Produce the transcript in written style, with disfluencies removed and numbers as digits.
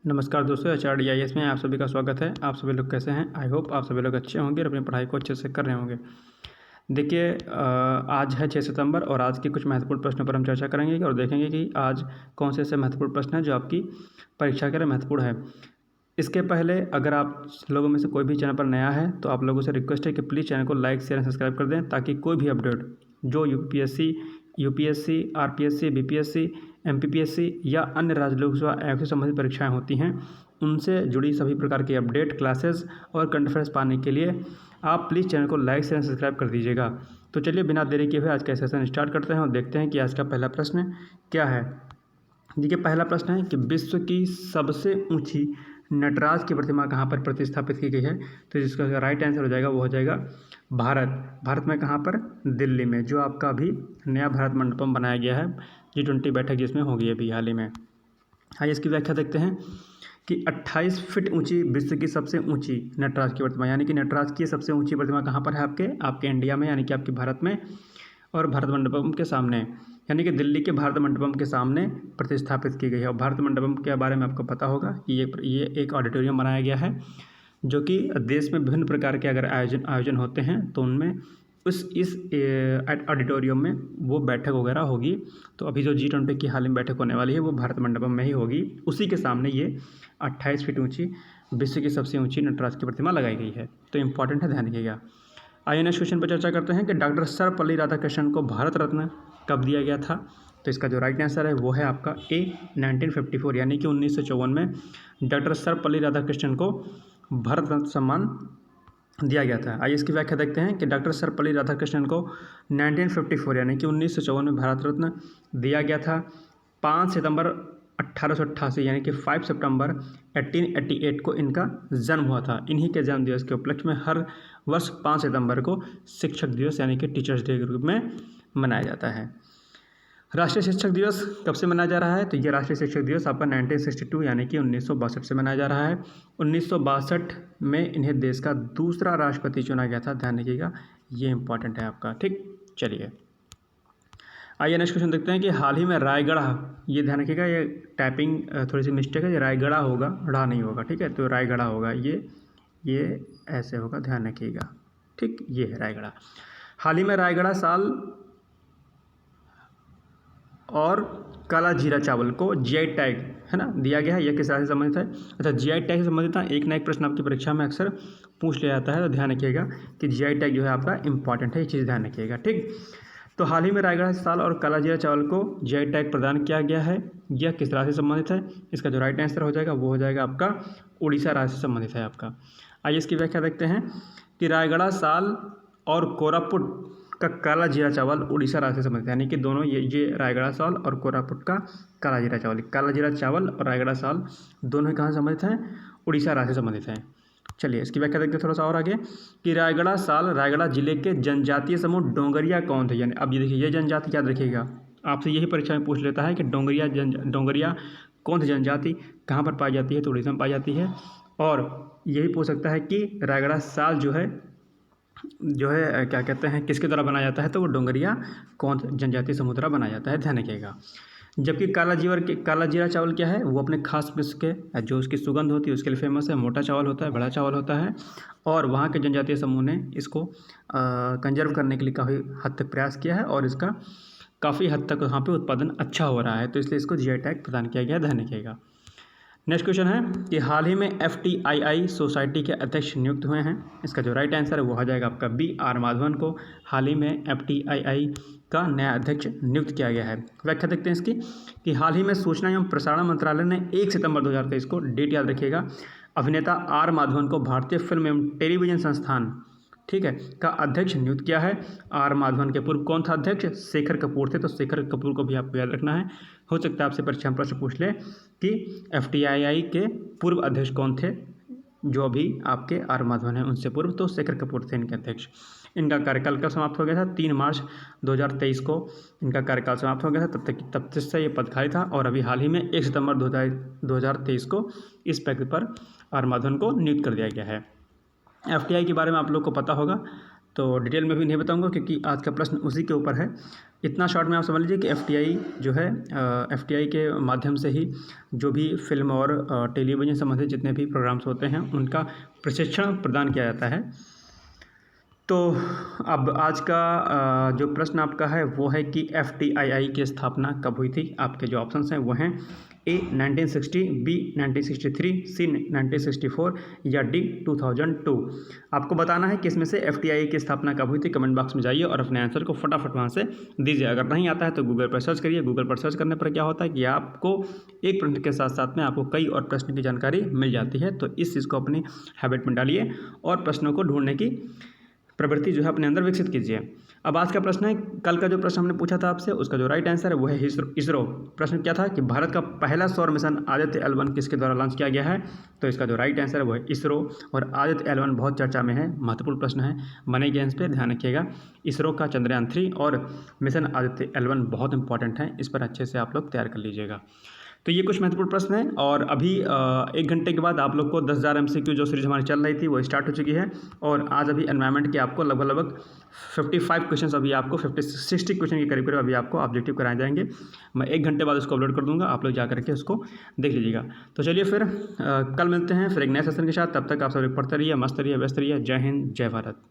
नमस्कार दोस्तों, HRDIS में आप सभी का स्वागत है। आप सभी लोग कैसे हैं? आई होप आप सभी लोग अच्छे होंगे और अपनी पढ़ाई को अच्छे से कर रहे होंगे। देखिए, आज है 6 सितंबर और आज के कुछ महत्वपूर्ण प्रश्नों पर हम चर्चा करेंगे और देखेंगे कि आज कौन से ऐसे महत्वपूर्ण प्रश्न हैं जो आपकी परीक्षा के लिए महत्वपूर्ण है। इसके पहले अगर आप लोगों में से कोई भी चैनल पर नया है तो आप लोगों से रिक्वेस्ट है कि प्लीज़ चैनल को लाइक, शेयर एंड सब्सक्राइब कर दें, ताकि कोई भी अपडेट जो यूपीएससी, आरपीएससी, बीपीएससी, एमपीपीएससी या अन्य राज्य लोक सेवा आयोग से संबंधित परीक्षाएं होती हैं, उनसे जुड़ी सभी प्रकार की अपडेट, क्लासेस और करंट अफेयर्स पाने के लिए आप प्लीज़ चैनल को लाइक, शेयर एंड सब्सक्राइब कर दीजिएगा। तो चलिए बिना देरी किए हुए आज का सेशन स्टार्ट करते हैं और देखते हैं कि आज का पहला प्रश्न क्या है। देखिए, पहला प्रश्न है कि विश्व की सबसे ऊंची नटराज की प्रतिमा कहाँ पर प्रतिस्थापित की गई है। तो जिसका राइट आंसर हो जाएगा वो हो जाएगा भारत में। कहाँ पर? दिल्ली में, जो आपका अभी नया भारत मंडपम बनाया गया है, G20 बैठक जिसमें होगी अभी हाल ही में। आइए इसकी व्याख्या देखते हैं कि 28 फीट ऊंची विश्व की सबसे ऊंची नटराज की प्रतिमा, यानी कि नटराज की सबसे ऊंची प्रतिमा कहाँ पर है? आपके इंडिया में, यानी कि आपके भारत में और भारत मंडपम के सामने, यानी कि दिल्ली के भारत मंडपम के सामने प्रतिस्थापित की गई है। और भारत मंडपम के बारे में आपको पता होगा कि ये एक ऑडिटोरियम बनाया गया है, जो कि देश में विभिन्न प्रकार के अगर आयोजन होते हैं तो उनमें इस ऑडिटोरियम में वो बैठक वगैरह होगी। तो अभी जो G20 की हाल में बैठक होने वाली है वो भारत मंडपम में ही होगी। उसी के सामने ये 28 फीट ऊंची विश्व की सबसे ऊंची नटराज की प्रतिमा लगाई गई है। तो इम्पॉर्टेंट है, ध्यान रखिएगा। आइए नेक्स्ट क्वेश्चन पर चर्चा करते हैं कि डॉक्टर सर्वपल्ली राधाकृष्णन को भारत रत्न कब दिया गया था। तो इसका जो राइट आंसर है वो है आपका ए, 1954, यानी कि 1954 में डॉक्टर सर्वपल्ली राधाकृष्णन को भारत रत्न सम्मान दिया गया था। आइए इसकी व्याख्या देखते हैं कि डॉक्टर सर्वपल्ली राधाकृष्णन को 1954 यानी कि 1954 में भारत रत्न दिया गया था। 5 सितंबर 1888 यानी कि 5 सितंबर 1888 को इनका जन्म हुआ था। इन्हीं के जन्म दिवस के उपलक्ष्य में हर वर्ष 5 सितंबर को शिक्षक दिवस यानी कि टीचर्स डे के रूप में मनाया जाता है। राष्ट्रीय शिक्षक दिवस कब से मनाया जा रहा है? तो ये राष्ट्रीय शिक्षक दिवस आपका 1962 यानी कि 1962 से मनाया जा रहा है। 1962 में इन्हें देश का दूसरा राष्ट्रपति चुना गया था, ध्यान रखिएगा, ये इंपॉर्टेंट है आपका। ठीक, चलिए आइए नेक्स्ट क्वेश्चन देखते हैं कि हाल ही में रायगढ़, ये ध्यान रखिएगा, ये टाइपिंग थोड़ी सी मिस्टेक है, ये रायगढ़ होगा, ढ़ा नहीं होगा, ठीक है। तो रायगढ़ होगा, ये ऐसे होगा, ध्यान रखिएगा। ठीक, ये है रायगढ़। हाल ही में रायगढ़ साल और काला जीरा चावल को GI टैग, है ना, दिया गया है। यह किस राज्य से संबंधित है? अच्छा, GI टैग से संबंधित है। एक ना एक प्रश्न आपकी परीक्षा में अक्सर पूछ लिया जाता है, तो ध्यान रखिएगा कि GI टैग जो है आपका इंपॉर्टेंट है, ये चीज़ ध्यान रखिएगा। ठीक, तो हाल ही में रायगढ़ साल और काला जीरा चावल को GI टैग प्रदान किया गया है। यह किस राज्य से संबंधित है? इसका जो राइट आंसर हो जाएगा वो हो जाएगा आपका उड़ीसा राज्य से संबंधित है आपका। आइए इसकी व्याख्या देखते हैं कि रायगढ़ साल और कोरापुट का काला जीरा चावल उड़ीसा राज्य से संबंधित है, यानी कि दोनों ये रायगढ़ साल और कोरापुट का काला जीरा चावल और रायगढ़ साल दोनों ही कहाँ से संबंधित हैं? उड़ीसा राज्य से संबंधित हैं। चलिए इसकी व्याख्या देखते हैं थोड़ा सा और आगे कि रायगढ़ साल रायगढ़ जिले के जनजातीय समूह डोंगरिया कौन थे। यानी अब ये देखिए, ये जनजाति याद रखिएगा, आपसे यही परीक्षा में पूछ लेता है कि डोंगरिया कौन सी जनजाति कहाँ पर पाई जाती है? तो उड़ीसा में पाई जाती है। और यही पूछ सकता है कि रायगढ़ साल जो है क्या कहते हैं, किसके द्वारा बनाया जाता है? तो वो डोंगरिया कौन जनजातीय समूह द्वारा बनाया जाता है, ध्यान रखिएगा। जबकि काला जीरा चावल क्या है? वो अपने खास किस्म के जो उसकी सुगंध होती है उसके लिए फेमस है। मोटा चावल होता है, बड़ा चावल होता है, और वहाँ के जनजातीय समूह ने इसको कंजर्व करने के लिए काफ़ी हद तक प्रयास किया है और इसका काफ़ी हद तक वहाँ पे उत्पादन अच्छा हो रहा है, तो इसलिए इसको GI टैग प्रदान किया गया, ध्यान रखिएगा। नेक्स्ट क्वेश्चन है कि हाल ही में FTII सोसाइटी के अध्यक्ष नियुक्त हुए हैं। इसका जो राइट आंसर है वो हो जाएगा आपका B.R. माधवन को हाल ही में FTII का नया अध्यक्ष नियुक्त किया गया है। व्याख्या देखते हैं इसकी कि हाल ही में सूचना एवं प्रसारण मंत्रालय ने 1 सितंबर 2023 को, डेट याद रखिएगा, अभिनेता R. माधवन को भारतीय फिल्म एवं टेलीविजन संस्थान, ठीक है, का अध्यक्ष नियुक्त किया है। R. माधवन के पूर्व कौन था अध्यक्ष? शेखर कपूर थे, तो शेखर कपूर को भी आपको याद रखना है। हो सकता है आपसे परीक्षा में प्रश्न पूछ ले कि FTII के पूर्व अध्यक्ष कौन थे। जो अभी आपके R. माधवन हैं उनसे पूर्व तो शेखर कपूर थे इनके अध्यक्ष। इनका कार्यकाल कब समाप्त हो गया था? 3 मार्च 2023 को इनका कार्यकाल समाप्त हो गया था। तब से ये पद खाली था और अभी हाल ही में 1 सितंबर 2023 को इस पद पर R. माधवन को नियुक्त कर दिया गया है। FTI के बारे में आप लोग को पता होगा तो डिटेल में भी नहीं बताऊंगा क्योंकि आज का प्रश्न उसी के ऊपर है। इतना शॉर्ट में आप समझ लीजिए कि एफटीआई जो है, एफटीआई के माध्यम से ही जो भी फिल्म और टेलीविज़न संबंधित जितने भी प्रोग्राम्स होते हैं उनका प्रशिक्षण प्रदान किया जाता है। तो अब आज का जो प्रश्न आपका है वो है कि एफटीआईआई की स्थापना कब हुई थी। आपके जो ऑप्शंस हैं वो हैं ए 1960, बी 1963, सी 1964 या डी 2002। आपको बताना है कि इसमें से एफटीआईआई की स्थापना कब हुई थी। कमेंट बॉक्स में जाइए और अपने आंसर को फटाफट वहाँ से दीजिए। अगर नहीं आता है तो गूगल पर सर्च करिए। गूगल पर सर्च करने पर क्या होता है कि आपको एक प्रश्न के साथ साथ में आपको कई और प्रश्न की जानकारी मिल जाती है। तो इस चीज़ को अपनी हैबिट में डालिए और प्रश्नों को ढूंढने की प्रवृत्ति जो है अपने अंदर विकसित कीजिए। अब आज का प्रश्न है, कल का जो प्रश्न हमने पूछा था आपसे उसका जो राइट आंसर है वो है इसरो। प्रश्न क्या था कि भारत का पहला सौर मिशन आदित्य L1 किसके द्वारा लॉन्च किया गया है। तो इसका जो राइट आंसर है वो है इसरो। और आदित्य L1 बहुत चर्चा में है, महत्वपूर्ण प्रश्न है, बने गेम्स पे ध्यान रखिएगा। इसरो का चंद्रयान 3 और मिशन आदित्य L1 बहुत इंपॉर्टेंट है, इस पर अच्छे से आप लोग तैयार कर लीजिएगा। तो ये कुछ महत्वपूर्ण प्रश्न हैं। और अभी 1 घंटे के बाद आप लोग को 10,000 MCQ जो सीरीज हमारी चल रही थी वो स्टार्ट हो चुकी है। और आज अभी एनवायरनमेंट के आपको लगभग 55 क्वेश्चन, अभी आपको 60 क्वेश्चन के करीब अभी आपको ऑब्जेक्टिव कराए जाएंगे। मैं 1 घंटे बाद उसको अपलोड कर दूंगा, आप लोग जा करके उसको देख लीजिएगा। तो चलिए फिर कल मिलते हैं फिर एक नए सेशन के साथ। तब तक आप सब पढ़ते रहिए, मस्त रहिए, व्यस्त रहिए। जय हिंद, जय भारत।